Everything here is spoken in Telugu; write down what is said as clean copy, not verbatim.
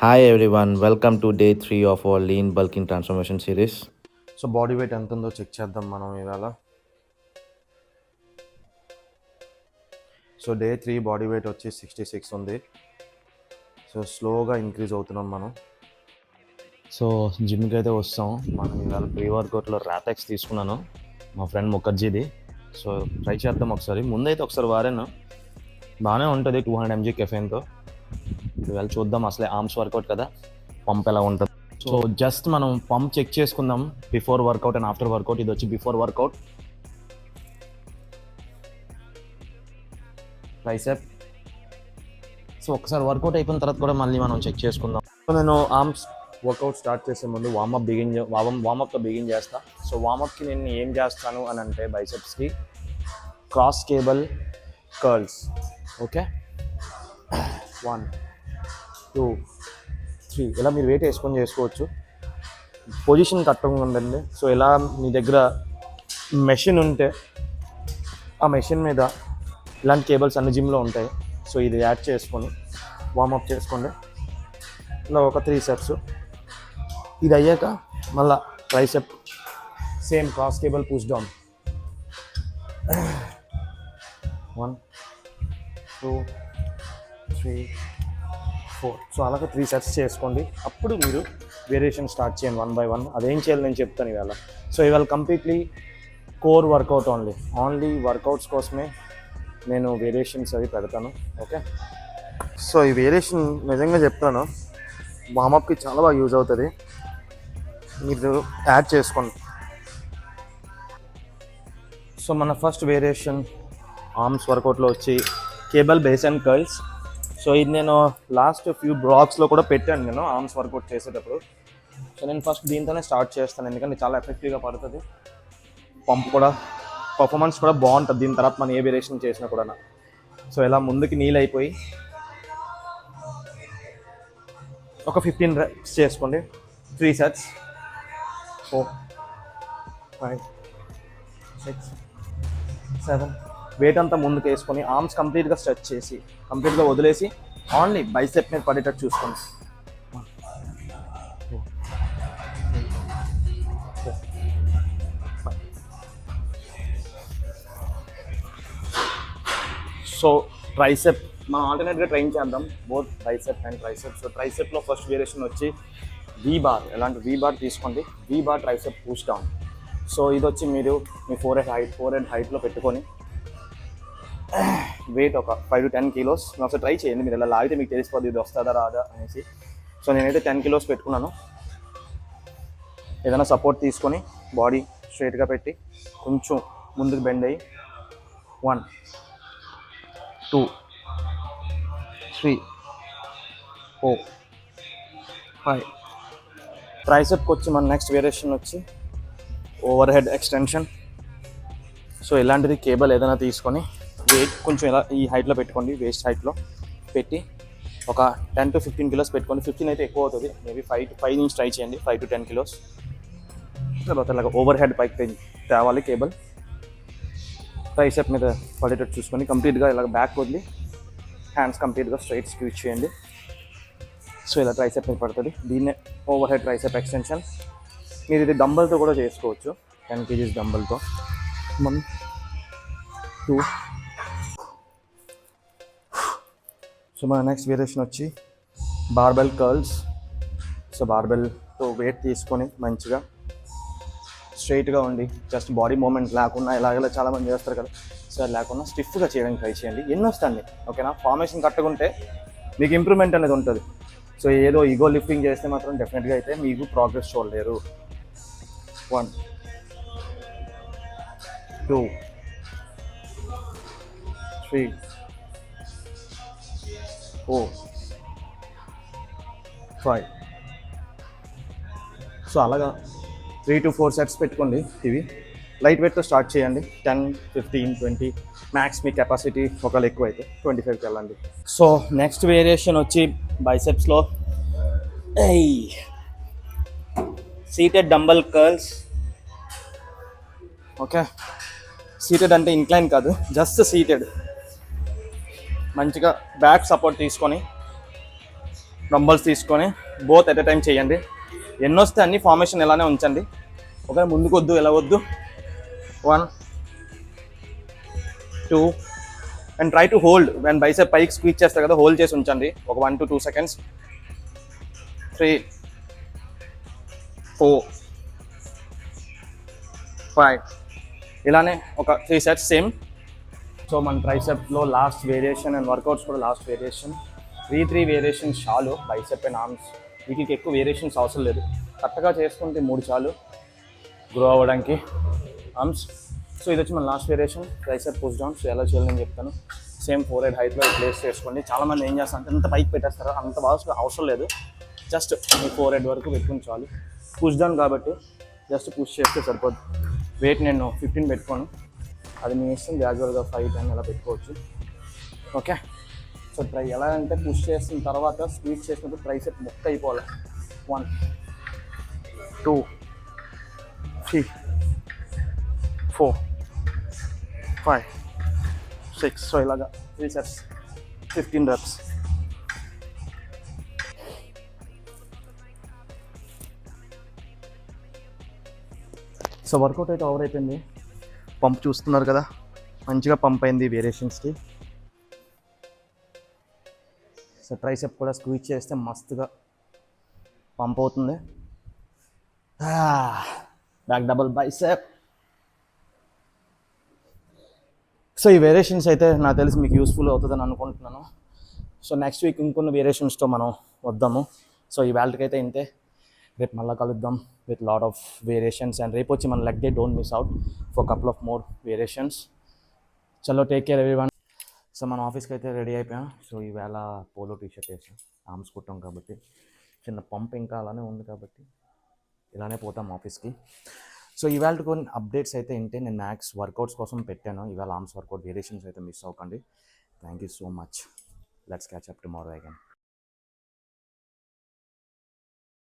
Hi everyone, welcome to day 3 of our lean bulking transformation series. So body weight ఎంత ఉందో చెక్ చేద్దాం మనం ఇవాళ. సో డే 3 బాడీ వెయిట్ వచ్చి 66 ఉంది. సో స్లోగా ఇంక్రీజ్ అవుతున్నాం మనం. సో జిమ్కి అయితే వస్తాం. మనం ఇవాళ ప్రీ వర్కౌట్లో ర్యాపెక్స్ తీసుకున్నాను మా ఫ్రెండ్ ముఖర్జీది. సో ట్రై చేద్దాం ఒకసారి. ముందైతే ఒకసారి వారాను, బాగానే ఉంటుంది 200 mg కెఫెన్తో. ఇవాళ చూద్దాం, అసలే ఆర్మ్స్ వర్కౌట్ కదా, పంప్ ఎలా ఉంటుంది. సో జస్ట్ మనం పంప్ చెక్ చేసుకుందాం before workout and after workout. ఇది వచ్చి బిఫోర్ వర్కౌట్ ట్రైసెప్. సో ఒకసారి వర్కౌట్ అయిపోయిన తర్వాత కూడా మళ్ళీ మనం చెక్ చేసుకుందాం. సో నేను ఆర్మ్స్ వర్కౌట్ స్టార్ట్ చేసే ముందు వార్మప్తో బిగిన్ చేస్తా. సో వార్మప్కి నేను ఏం చేస్తాను అని అంటే, బైసెప్స్కి క్రాస్ కేబుల్ కర్ల్స్. ఓకే, 1 2 3 ఇలా మీరు వెయిట్ వేసుకొని చేసుకోవచ్చు. పొజిషన్ కరెక్ట్గా ఉందండి. సో ఇలా మీ దగ్గర మెషిన్ ఉంటే ఆ మెషిన్ మీద ఇలాంటి కేబుల్స్ అన్ని జిమ్లో ఉంటాయి. సో ఇది యాడ్ చేసుకొని వార్మప్ చేసుకోండి. ఇలా ఒక 3 steps. ఇది అయ్యాక మళ్ళా tricep same cross cable push down. 1 2 3 4. So అలాగే 3 sets చేసుకోండి. అప్పుడు మీరు వేరియేషన్ స్టార్ట్ చేయండి 1 by 1. అదేం చేయాలి నేను చెప్తాను ఇవాళ. సో ఇవాళ completely core work out only workouts కోసమే నేను వేరియేషన్స్ అవి పెడతాను. ఓకే, సో ఈ వేరియేషన్ నిజంగా చెప్తాను, వార్మప్కి చాలా బాగా యూజ్ అవుతుంది. మీరు యాడ్ చేసుకోండి. సో మన ఫస్ట్ వేరియేషన్ ఆర్మ్స్ వర్కౌట్లో వచ్చి cable base and curls. So ఇది నేను లాస్ట్ ఫ్యూ బ్లాగ్స్లో కూడా పెట్టాను నేను ఆర్మ్స్ వర్కౌట్ చేసేటప్పుడు. సో నేను ఫస్ట్ దీంతోనే స్టార్ట్ చేస్తాను, ఎందుకంటే చాలా ఎఫెక్టివ్గా పడుతుంది. పంప్ కూడా, పర్ఫార్మెన్స్ కూడా బాగుంటుంది దీని తర్వాత మనం ఏ వేరియేషన్ చేసినా కూడా. సో ఇలా ముందుకి నీళ్ళు అయిపోయి ఒక 15 reps చేసుకోండి. 3 sets. 4 5 6 7. వెయిట్ అంతా ముందుకు వేసుకొని ఆర్మ్స్ కంప్లీట్గా స్ట్రెచ్ చేసి కంప్లీట్గా వదిలేసి ఓన్లీ బైసెప్ మీద పడేటట్టు చూసుకోండి. 1 2 3 4 5. సో ట్రైసెప్ మనం ఆల్టర్నేట్గా ట్రైన్ చేద్దాం, both tricep and tricep. So ట్రైసెప్లో ఫస్ట్ వేరియేషన్ వచ్చి వీ బార్. ఎలాంటి వీ బార్ తీసుకోండి. V bar tricep push down. So ఇది వచ్చి మీరు మీ ఫోర్ హెడ్ హైట్లో పెట్టుకొని వెయిట్ ఒక 5 to 10 kilos ఒకసారి ట్రై చేయండి. మీరు ఇలా లాగితే మీకు తెలిసిపోద్ది ఇది వస్తుందా రాదా అనేసి. సో నేనైతే 10 kilos పెట్టుకున్నాను. ఏదైనా సపోర్ట్ తీసుకొని బాడీ స్ట్రైట్గా పెట్టి కొంచెం ముందుకు బెండ్ అయ్యి 1 2 3 4 5. ట్రైసెప్కి వచ్చి మన నెక్స్ట్ వేరియేషన్ వచ్చి ఓవర్ హెడ్ ఎక్స్టెన్షన్. సో ఇలాంటిది కేబుల్ ఏదైనా తీసుకొని వెయిట్ కొంచెం ఇలా ఈ హైట్లో పెట్టుకోండి, వేస్ట్ హైట్లో పెట్టి ఒక 10 to 15 kilos పెట్టుకోండి. 15 అయితే ఎక్కువ అవుతుంది, మేబీ 5 నుంచి ట్రై చేయండి. 5 to 10 kilos. తర్వాత ఇలాగ ఓవర్ హెడ్ పైకి తేవాలి కేబుల్. ట్రైసెప్ మీద పడేటట్టు చూసుకొని కంప్లీట్గా ఇలా బ్యాక్ వదిలి హ్యాండ్స్ కంప్లీట్గా స్ట్రైట్ స్క్వీజ్ చేయండి. సో ఇలా ట్రైసెప్ మీద పడుతుంది. దీన్నే ఓవర్ హెడ్ ట్రైసెప్ ఎక్స్టెన్షన్. మీరు ఇది డంబల్తో కూడా చేసుకోవచ్చు, 10 kgs డంబల్తో. 1 2. సో మన నెక్స్ట్ వేరియేషన్ వచ్చి బార్బెల్ కర్ల్స్. సో బార్బెల్తో వెయిట్ తీసుకొని మంచిగా స్ట్రైట్గా ఉండి జస్ట్ బాడీ మూమెంట్ లేకుండా ఇలాగలా చాలామంది చేస్తారు కదా, సో అది లేకుండా స్టిఫ్గా చేయడానికి ట్రై చేయండి. ఎన్ని వస్తాయండి, ఓకేనా. ఫార్మేషన్ కట్టుకుంటే మీకు ఇంప్రూవ్మెంట్ అనేది ఉంటుంది. సో ఏదో ఈగో లిఫ్టింగ్ చేస్తే మాత్రం డెఫినెట్గా అయితే మీకు ప్రోగ్రెస్ చూడలేరు. 1 2 3 4 5. సో అలాగా 3 to 4 sets పెట్టుకోండి. ఇవి లైట్ వెయిట్తో స్టార్ట్ చేయండి. 10 15 20 మ్యాక్స్ మీ కెపాసిటీ. ఒకవేళ ఎక్కువ అయితే 25కి వెళ్ళండి. సో నెక్స్ట్ వేరియేషన్ వచ్చి బైసెప్స్లో seated dumbbell curls. Okay, seated అంటే ఇంక్లైన్ కాదు, జస్ట్ సీటెడ్. మంచిగా బ్యాక్ సపోర్ట్ తీసుకొని డంబల్స్ తీసుకొని బోత్ ఎట్ ఎ టైం చేయండి. ఎన్ని వస్తే అన్ని ఫార్మేషన్ ఇలానే ఉంచండి. ఒకవేళ ముందుకు వద్దు, ఎలా వద్దు. 1 2 and try to hold. When bicep పైకి స్క్వీజ్ చేస్తారు కదా, హోల్డ్ చేసి ఉంచండి ఒక 1 to 2 seconds. 3 4 5 ఇలానే ఒక 3 sets సేమ్. సో మన ట్రైసెప్లో లాస్ట్ వేరియేషన్ అండ్ వర్కౌట్స్ కూడా లాస్ట్ వేరియేషన్. 3 వేరియేషన్స్ చాలు బైసెప్ అండ్ ఆర్మ్స్. వీటికి ఎక్కువ వేరియేషన్స్ అవసరం లేదు. కరెక్ట్గా చేసుకుంటే 3 చాలు గ్రో అవ్వడానికి ఆర్మ్స్. సో ఇది వచ్చి మన last variation tricep push down. So ఎలా చేయాలని నేను చెప్తాను. సేమ్ 4 head హైట్లో ప్లేస్ చేసుకోండి. చాలామంది ఏం చేస్తారంటే అంత పైకి పెట్టేస్తారు, అంత బాగా అవసరం లేదు. జస్ట్ మీ 4 head వరకు పెట్టుకుని చాలు. పుష్ డౌన్ కాబట్టి జస్ట్ పుష్ చేస్తే సరిపోద్ది. వెయిట్ నేను 15 పెట్టుకోను, అది మీ ఇష్టం. గ్రాడ్యువల్గా 5 10 అలా పెట్టుకోవచ్చు. ఓకే. సో ట్రై ఎలా అంటే పుష్ చేసిన తర్వాత స్క్వీజ్ చేసినప్పుడు ట్రైసెప్ మొక్క అయిపోవాలి. 1 2 3 4 5 6. సో ఇలాగా 3 sets 15 reps. సో వర్కౌట్ అయితే ఓవర్ అయిపోయింది. పంప్ చూస్తున్నారు కదా, మంచిగా పంప్ అయింది వేరియేషన్స్కి. సో ట్రైసెప్ కూడా స్క్వీజ్ చేస్తే మస్తుగా పంప్ అవుతుంది. Back double bicep. సో ఈ వేరియేషన్స్ అయితే నాకు తెలిసి మీకు యూస్ఫుల్ అవుతుందని అనుకుంటున్నాను. సో నెక్స్ట్ వీక్ ఇంకొన్ని వేరియేషన్స్తో మనం వద్దాము. సో ఈ వేల్ట్కి అయితే ఇంతే. రేపు మళ్ళీ కలుద్దాం with lot of variations. And రేపు వచ్చి మన leg day, don't miss out for couple of more variations. చలో టేక్ కేర్ ఎవ్రీవన్. సో మన ఆఫీస్కి అయితే రెడీ అయిపోయాం. సో ఈవేళ పోలో టీషర్ట్ వేసాం, ఆర్మ్స్ కుట్టాం కాబట్టి చిన్న పంప్ ఇంకా అలానే ఉంది కాబట్టి ఇలానే పోతాం ఆఫీస్కి. సో ఇవాళ కొన్ని అప్డేట్స్ అయితే ఏంటి, నేను మ్యాక్స్ వర్కౌట్స్ కోసం పెట్టాను. ఇవాళ ఆర్మ్స్ వర్కౌట్ వేరియేషన్స్ అయితే మిస్ అవ్వకండి. Thank you so much. Let's catch up tomorrow again.